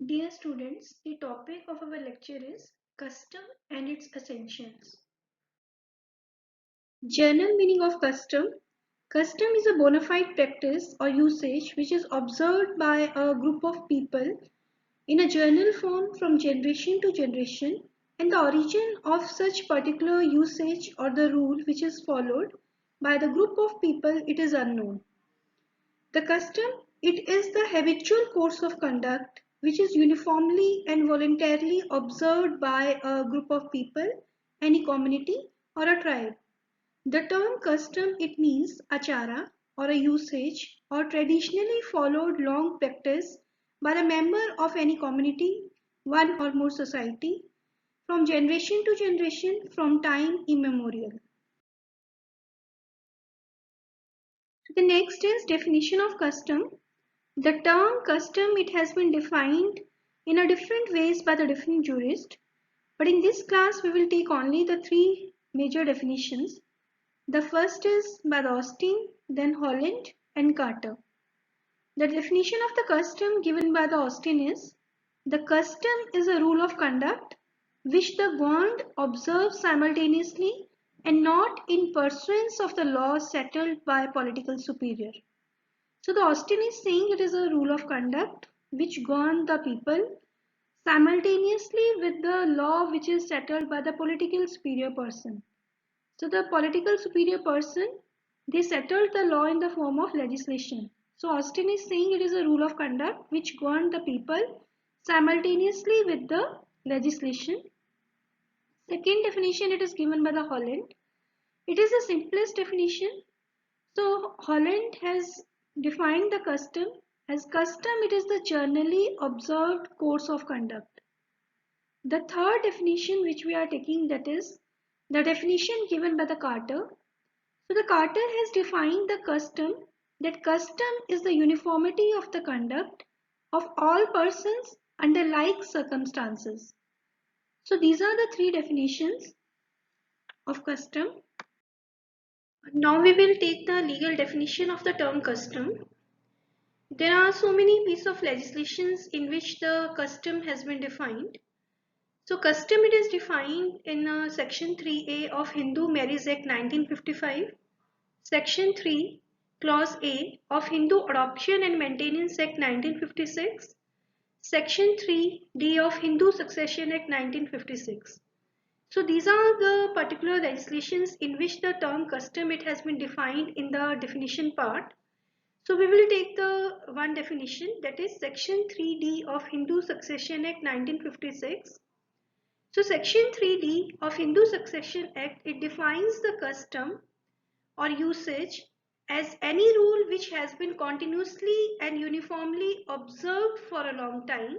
Dear students, the topic of our lecture is custom and its essentials. General meaning of custom. Custom is a bona fide practice or usage which is observed by a group of people in a general form from generation to generation, and the origin of such particular usage or the rule which is followed by the group of people it is unknown. The custom, it is the habitual course of conduct which is uniformly and voluntarily observed by a group of people, any community or a tribe. The term custom, it means achara or a usage or traditionally followed long practice by a member of any community, one or more society, from generation to generation from time immemorial. The next is definition of custom. The term custom, it has been defined in a different ways by the different jurists, but in this class we will take only the three major definitions. The first is by the Austin, then Holland and Carter. The definition of the custom given by the Austin is: the custom is a rule of conduct which the Gond observes simultaneously and not in pursuance of the law settled by a political superior. So the Austin is saying it is a rule of conduct which govern the people simultaneously with the law which is settled by the political superior person. So the political superior person, they settled the law in the form of legislation. So Austin is saying it is a rule of conduct which govern the people simultaneously with the legislation. Second definition, it is given by the Holland. It is the simplest definition. So Holland has defined the custom as: custom, it is the generally observed course of conduct. The third definition which we are taking, that is the definition given by the Carter. So the Carter has defined the custom that custom is the uniformity of the conduct of all persons under like circumstances. So these are the three definitions of custom. Now we will take the legal definition of the term custom. There are so many pieces of legislations in which the custom has been defined. So custom, it is defined in section 3A of Hindu Marriage Act 1955, section 3 clause A of Hindu Adoption and Maintenance Act 1956, section 3D of Hindu Succession Act 1956. So these are the particular legislations in which the term custom, it has been defined in the definition part. So we will take the one definition, that is section 3D of Hindu Succession Act 1956. So section 3D of Hindu Succession Act, it defines the custom or usage as any rule which has been continuously and uniformly observed for a long time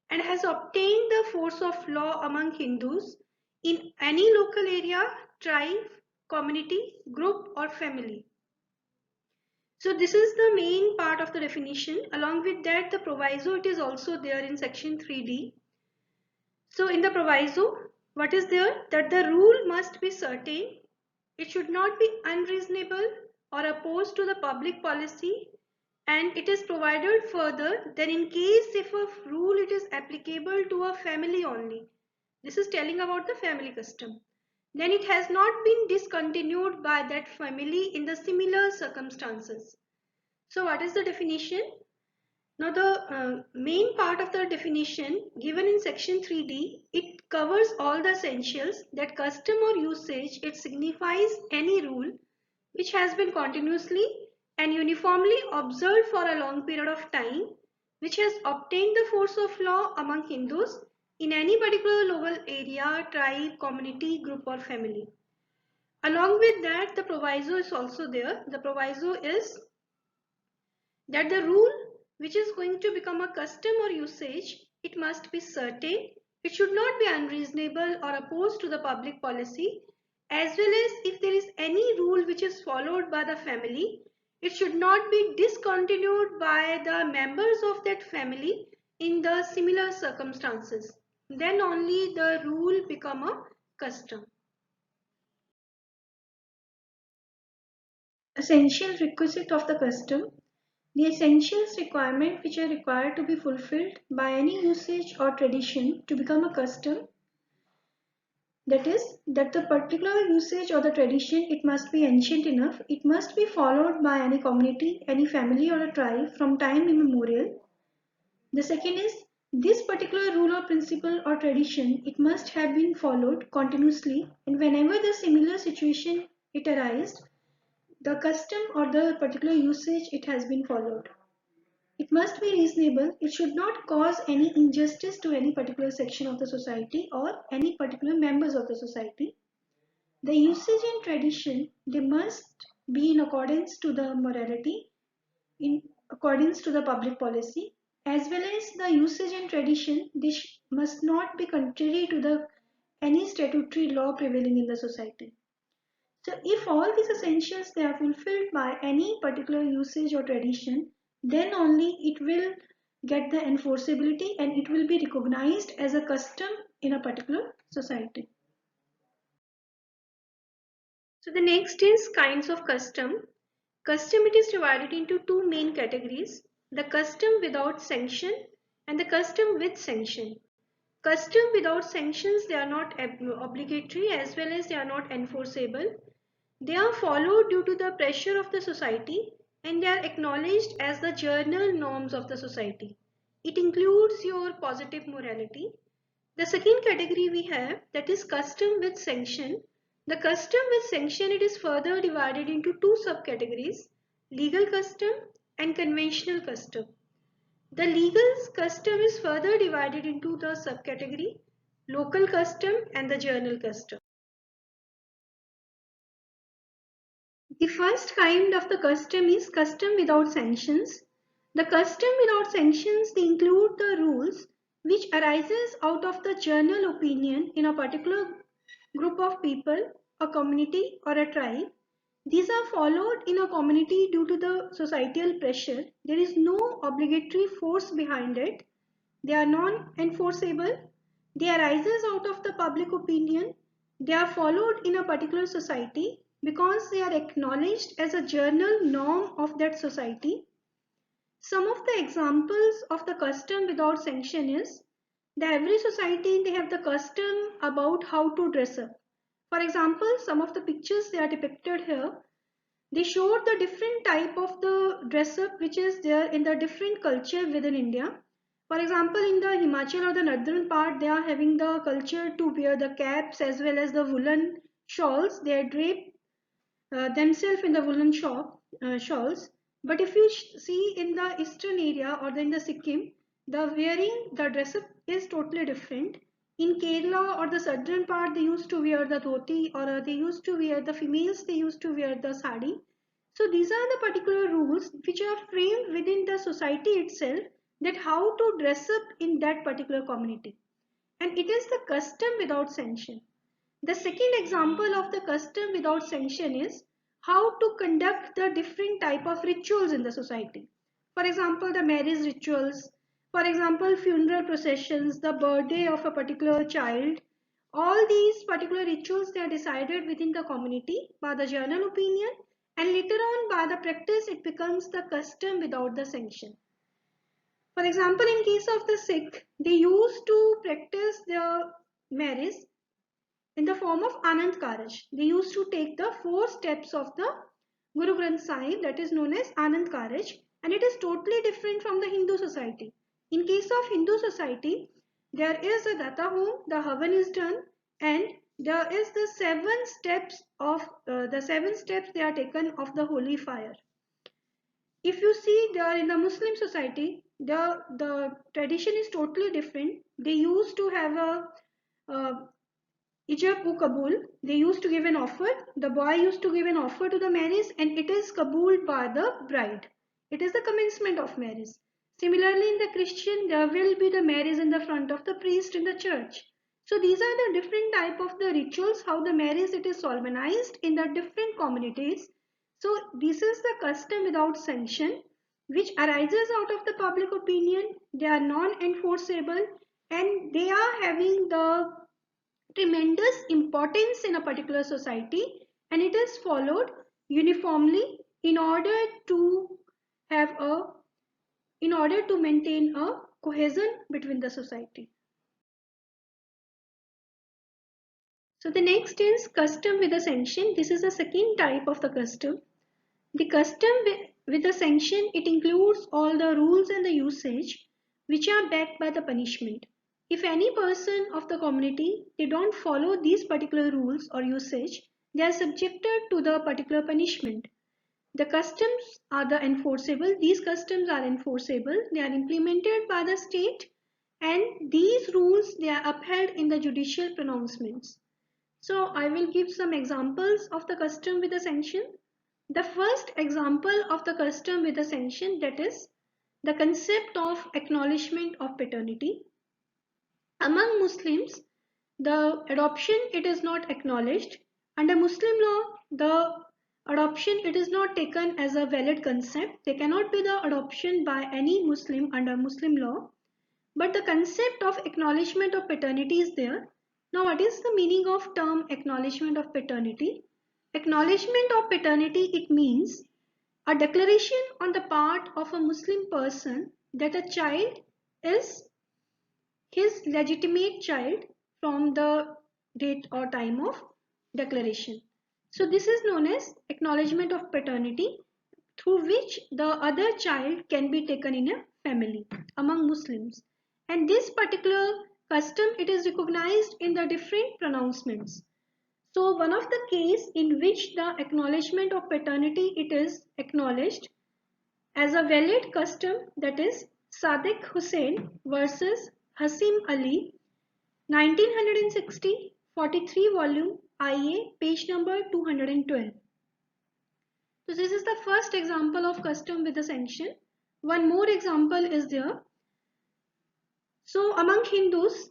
and has obtained the force of law among Hindus in any local area, tribe, community, group or family. So this is the main part of the definition. Along with that, the proviso, it is also there in section 3D. So in the proviso, what is there? That the rule must be certain, it should not be unreasonable or opposed to the public policy, and it is provided further that in case if a rule it is applicable to a family only, this is telling about the family custom, then it has not been discontinued by that family in the similar circumstances. So what is the definition? Now the main part of the definition given in section 3D, it covers all the essentials that custom or usage, it signifies any rule which has been continuously and uniformly observed for a long period of time, which has obtained the force of law among Hindus in any particular local area, tribe, community, group or family. Along with that, the proviso is also there. The proviso is that the rule which is going to become a custom or usage, it must be certain, it should not be unreasonable or opposed to the public policy, as well as if there is any rule which is followed by the family, it should not be discontinued by the members of that family in the similar circumstances. Then only the rule become a custom. Essential requisite of the custom. The essentials requirement which are required to be fulfilled by any usage or tradition to become a custom, that is, that the particular usage or the tradition, it must be ancient enough, it must be followed by any community, any family or a tribe from time immemorial. The second is, this particular rule or principle or tradition, it must have been followed continuously, and whenever the similar situation it arises, the custom or the particular usage it has been followed. It must be reasonable. It should not cause any injustice to any particular section of the society or any particular members of the society. The usage and tradition, they must be in accordance to the morality, in accordance to the public policy, as well as the usage and tradition, this must not be contrary to the any statutory law prevailing in the society. So if all these essentials they are fulfilled by any particular usage or tradition, then only it will get the enforceability and it will be recognized as a custom in a particular society. So the next is kinds of custom. Custom, it is divided into two main categories: the custom without sanction and the custom with sanction. Custom without sanctions, they are not obligatory as well as they are not enforceable. They are followed due to the pressure of the society and they are acknowledged as the general norms of the society. It includes your positive morality. The second category we have, that is custom with sanction. The custom with sanction, it is further divided into two subcategories: legal custom and conventional custom. The legal custom is further divided into the subcategory local custom and the general custom. The first kind of the custom is custom without sanctions. The custom without sanctions, they include the rules which arises out of the general opinion in a particular group of people, a community or a tribe. These are followed in a community due to the societal pressure. There is no obligatory force behind it. They are non-enforceable. They arises out of the public opinion. They are followed in a particular society because they are acknowledged as a general norm of that society. Some of the examples of the custom without sanction is, the every society they have the custom about how to dress up. For example, some of the pictures they are depicted here, they showed the different type of the dress up which is there in the different culture within India. For example, in the Himachal or the northern part, they are having the culture to wear the caps as well as the woolen shawls. They are draped themselves in the woolen shawls. But if you see in the eastern area or in the Sikkim, the wearing the dress up is totally different. In Kerala or the southern part, they used to wear the dhoti, or they used to wear, the females they used to wear the sari. So these are the particular rules which are framed within the society itself, that how to dress up in that particular community. And it is the custom without sanction. The second example of the custom without sanction is how to conduct the different type of rituals in the society. For example, the marriage rituals, for example, funeral processions, the birthday of a particular child. All these particular rituals, they are decided within the community by the general opinion, and later on by the practice it becomes the custom without the sanction. For example, in case of the Sikh, they used to practice their marriage in the form of Anand Karaj. They used to take the 4 steps of the Guru Granth Sahib, that is known as Anand Karaj, and it is totally different from the Hindu society. In case of Hindu society, there is a Datta home, the Havan is done, and there is the 7 steps of the 7 steps they are taken of the holy fire. If you see there in the Muslim society, the tradition is totally different. They used to have a Ijab u Kabul, they used to give an offer. The boy used to give an offer to the marriage and it is kabuled by the bride. It is the commencement of marriage. Similarly, in the Christian, there will be the marriage in the front of the priest in the church. So these are the different type of the rituals, how the marriage it is solemnized in the different communities. So this is the custom without sanction, which arises out of the public opinion. They are non-enforceable and they are having the tremendous importance in a particular society, and it is followed uniformly in order to have in order to maintain a cohesion between the society. So the next is custom with a sanction. This is the second type of the custom. The custom with a sanction, it includes all the rules and the usage which are backed by the punishment. If any person of the community, they don't follow these particular rules or usage, they are subjected to the particular punishment. The customs are the enforceable. These customs are enforceable. They are implemented by the state, and these rules, they are upheld in the judicial pronouncements. So I will give some examples of the custom with a sanction. The first example of the custom with a sanction, that is the concept of acknowledgement of paternity. Among Muslims, the adoption, it is not acknowledged. Under Muslim law, the adoption, it is not taken as a valid concept. There cannot be the adoption by any Muslim under Muslim law. But the concept of acknowledgement of paternity is there. Now, what is the meaning of term acknowledgement of paternity? Acknowledgement of paternity, it means a declaration on the part of a Muslim person that a child is his legitimate child from the date or time of declaration. So this is known as acknowledgement of paternity, through which the other child can be taken in a family among Muslims. And this particular custom, it is recognized in the different pronouncements. So one of the case in which the acknowledgement of paternity, it is acknowledged as a valid custom, that is Sadiq Hussain versus Hasim Ali, 1960, 43 volume, IA, page number 212. So this is the first example of custom with a sanction. One more example is there. So among Hindus,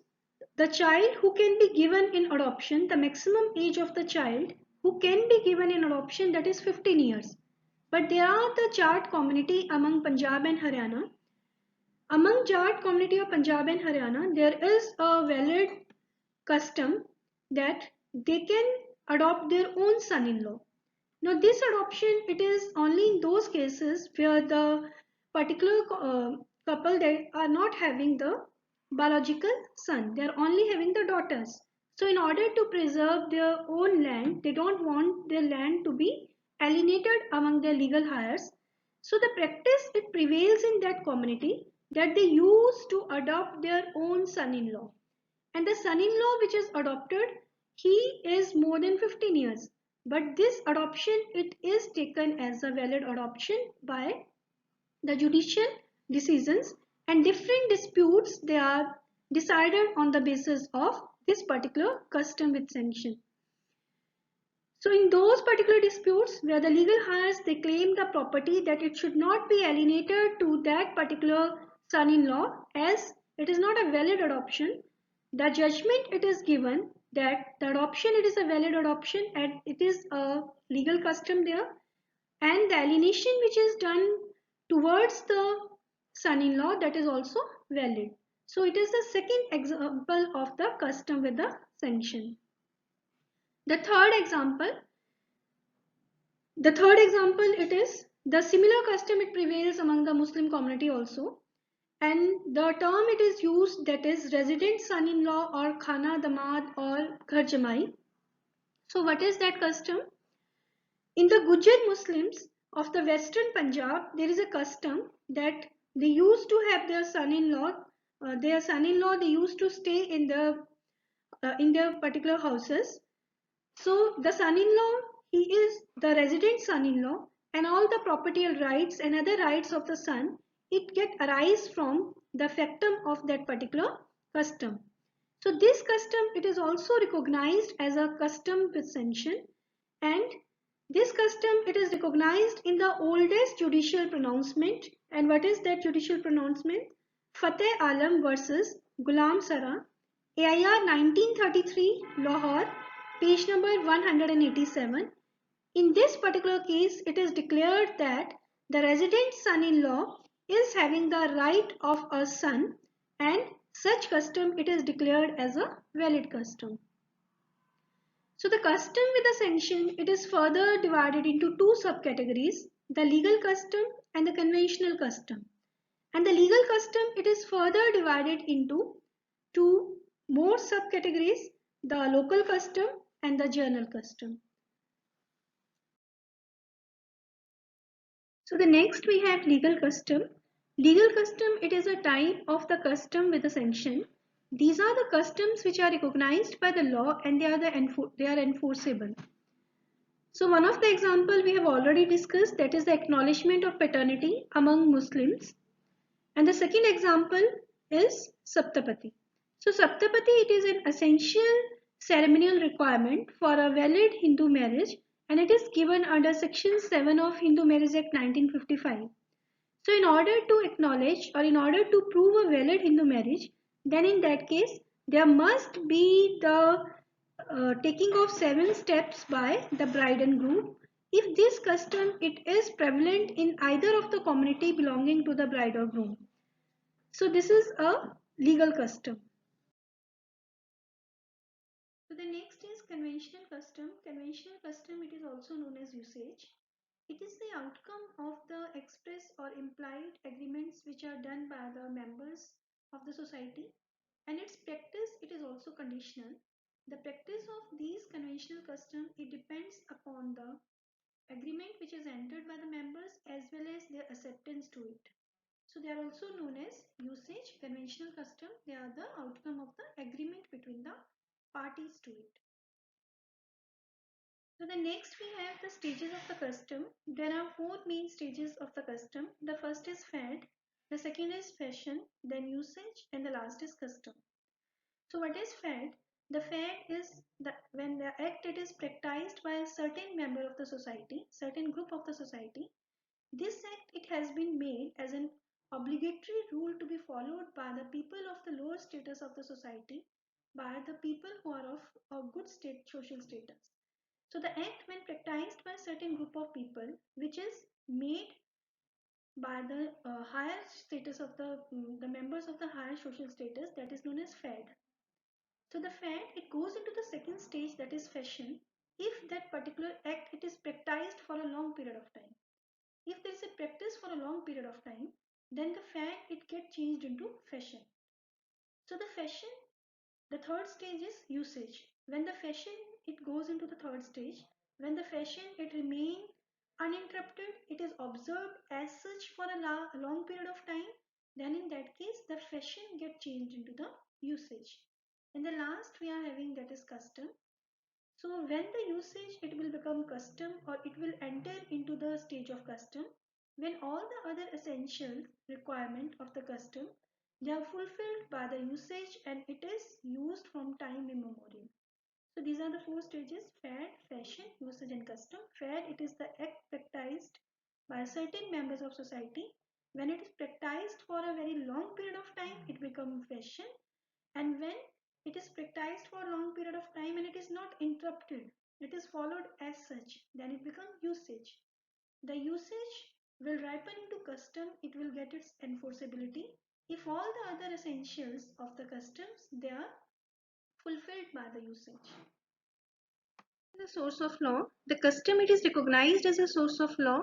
the child who can be given in adoption, the maximum age of the child who can be given in adoption, that is 15 years. But there are the Jat community among Punjab and Haryana. Among Jat community of Punjab and Haryana, there is a valid custom that they can adopt their own son-in-law. Now this adoption, it is only in those cases where the particular couple, they are not having the biological son, they are only having the daughters. So in order to preserve their own land, they don't want their land to be alienated among their legal heirs. So the practice, it prevails in that community that they used to adopt their own son-in-law. And the son-in-law which is adopted, he is more than 15 years. But this adoption, it is taken as a valid adoption by the judicial decisions, and different disputes, they are decided on the basis of this particular custom with sanction. So in those particular disputes where the legal heirs, they claim the property that it should not be alienated to that particular son-in-law as it is not a valid adoption, the judgment, it is given that the adoption, it is a valid adoption and it is a legal custom there, and the alienation which is done towards the son-in-law, that is also valid. So it is the second example of the custom with the sanction. The third example, it is the similar custom, it prevails among the Muslim community also, and the term it is used, that is resident son-in-law or khana damad or ghar jamai. So what is that custom? In the Gujar Muslims of the western Punjab, there is a custom that they used to have their son-in-law, they used to stay in their particular houses. So the son-in-law, he is the resident son-in-law, and all the property rights and other rights of the son, it get arise from the factum of that particular custom. So this custom, it is also recognized as a custom with sanction, and this custom, it is recognized in the oldest judicial pronouncement. And what is that judicial pronouncement? Fateh Alam versus Ghulam Sara, AIR 1933, Lahore, page number 187. In this particular case, it is declared that the resident son-in-law is having the right of a son, and such custom, it is declared as a valid custom. So the custom with a sanction, it is further divided into two subcategories, the legal custom and the conventional custom. And the legal custom, it is further divided into two more subcategories, the local custom and the general custom. So the next we have legal custom. Legal custom, it is a type of the custom with a sanction. These are the customs which are recognized by the law and they are enforceable. So one of the example we have already discussed, that is the acknowledgement of paternity among Muslims. And the second example is Saptapati. So Saptapati, it is an essential ceremonial requirement for a valid Hindu marriage and it is given under section 7 of Hindu Marriage Act 1955. So in order to acknowledge or in order to prove a valid Hindu marriage, then in that case there must be the taking of 7 steps by the bride and groom. If this custom it is prevalent in either of the community belonging to the bride or groom. So this is a legal custom. So the next is conventional custom. Conventional custom, it is also known as usage. It is the outcome of the express or implied agreements which are done by the members of the society, and its practice, it is also conditional. The practice of these conventional custom, it depends upon the agreement which is entered by the members as well as their acceptance to it. So they are also known as usage, conventional custom. They are the outcome of the agreement between the parties to it. So the next we have the stages of the custom. There are 4 main stages of the custom. The first is fad, the second is fashion, then usage, and the last is custom. So what is fad? The fad is when the act it is practiced by a certain member of the society, certain group of the society. This act it has been made as an obligatory rule to be followed by the people of the lower status of the society, by the people who are of a good social status. So the act when practiced by a certain group of people which is made by the higher status of the members of the higher social status, that is known as fad. So the fad it goes into the second stage, that is fashion, if that particular act it is practiced for a long period of time. If there is a practice for a long period of time, then the fad it gets changed into fashion. So the fashion, the third stage is usage. When the fashion it goes into the third stage, when the fashion it remains uninterrupted, it is observed as such for a long period of time, then in that case the fashion get changed into the usage. And the last we are having, that is custom. So when the usage it will become custom or it will enter into the stage of custom when all the other essential requirement of the custom they are fulfilled by the usage and it is used from time immemorial. So these are the 4 stages: fad, fashion, usage and custom. Fad, it is the act practiced by certain members of society. When it is practiced for a very long period of time, it becomes fashion. And when it is practiced for a long period of time and it is not interrupted, it is followed as such, then it becomes usage. The usage will ripen into custom, it will get its enforceability if all the other essentials of the customs they are fulfilled by the usage. The source of law. The custom it is recognized as a source of law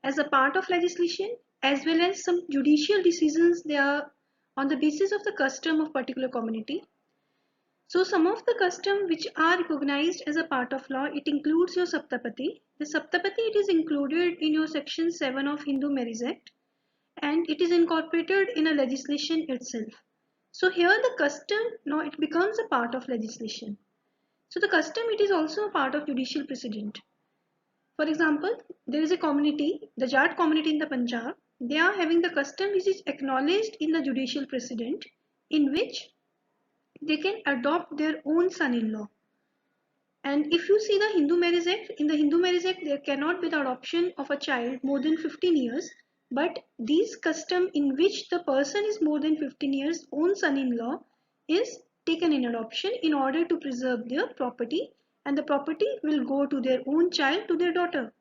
as a part of legislation as well as some judicial decisions they are on the basis of the custom of particular community. So some of the custom which are recognized as a part of law, it includes your Saptapati. The Saptapati it is included in your section 7 of Hindu Marriage Act and it is incorporated in a legislation itself. So here the custom now it becomes a part of legislation. So the custom it is also a part of judicial precedent. For example, there is a community, the Jat community in the Punjab, they are having the custom which is acknowledged in the judicial precedent in which they can adopt their own son-in-law. And if you see the Hindu Marriage Act, in the Hindu Marriage Act, there cannot be the adoption of a child more than 15 years. But these custom in which the person is more than 15 years own son-in-law is taken in adoption in order to preserve their property and the property will go to their own child, to their daughter.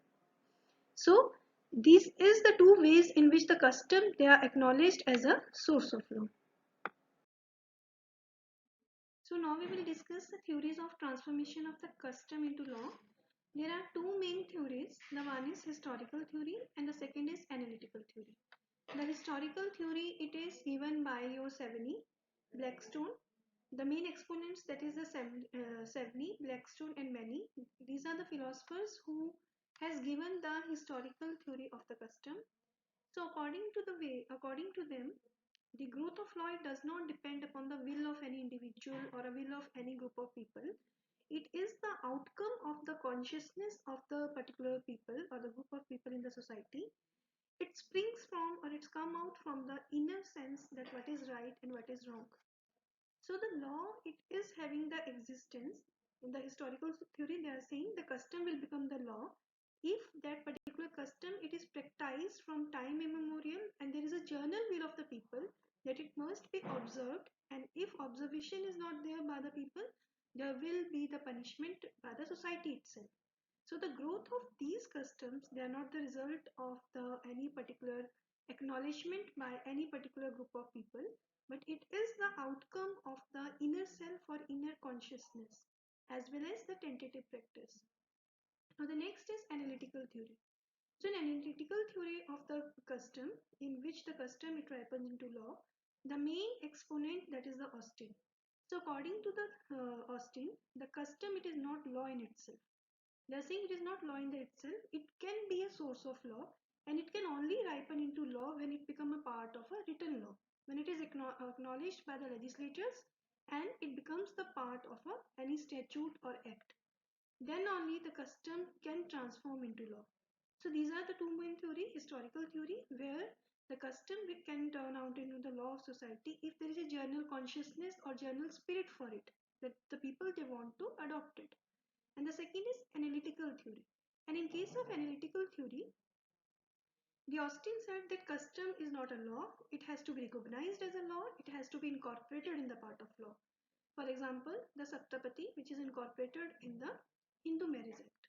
So this is the two ways in which the custom they are acknowledged as a source of law. So now we will discuss the theories of transformation of the custom into law. There are two main theories. The one is historical theory and the second is analytical theory. The historical theory, it is given by Sevigny, Blackstone. The main exponents, that is the Sevigny, Blackstone and Many. These are the philosophers who has given the historical theory of the custom. So according to them, the growth of law does not depend upon the will of any individual or a will of any group of people. It is the outcome of the consciousness of the particular people or the group of people in the society. It springs from, or it's come out from the inner sense that what is right and what is wrong. So the law, it is having the existence. In the historical theory, they are saying the custom will become the law if that particular custom, it is practiced from time immemorial and there is a general will of the people that it must be observed, and if observation is not there by the people, there will be the punishment by the society itself. So the growth of these customs, they are not the result of the any particular acknowledgement by any particular group of people, but it is the outcome of the inner self or inner consciousness as well as the tentative practice. Now the next is analytical theory. So in analytical theory of the custom, in which the custom it ripens into law, the main exponent, that is the Austin. So according to the Austin, the custom, it is not law in itself. They are saying it is not law in itself. It can be a source of law, and it can only ripen into law when it becomes a part of a written law, when it is acknowledged by the legislatures and it becomes the part of any statute or act. Then only the custom can transform into law. So these are the two main theory: historical theory, where the custom can turn out into the law of society if there is a general consciousness or general spirit for it, that the people they want to adopt it. And the second is analytical theory. And in case of analytical theory, the Austin said that custom is not a law. It has to be recognized as a law. It has to be incorporated in the part of law. For example, the Saptapati, which is incorporated in the Hindu Marriage Act.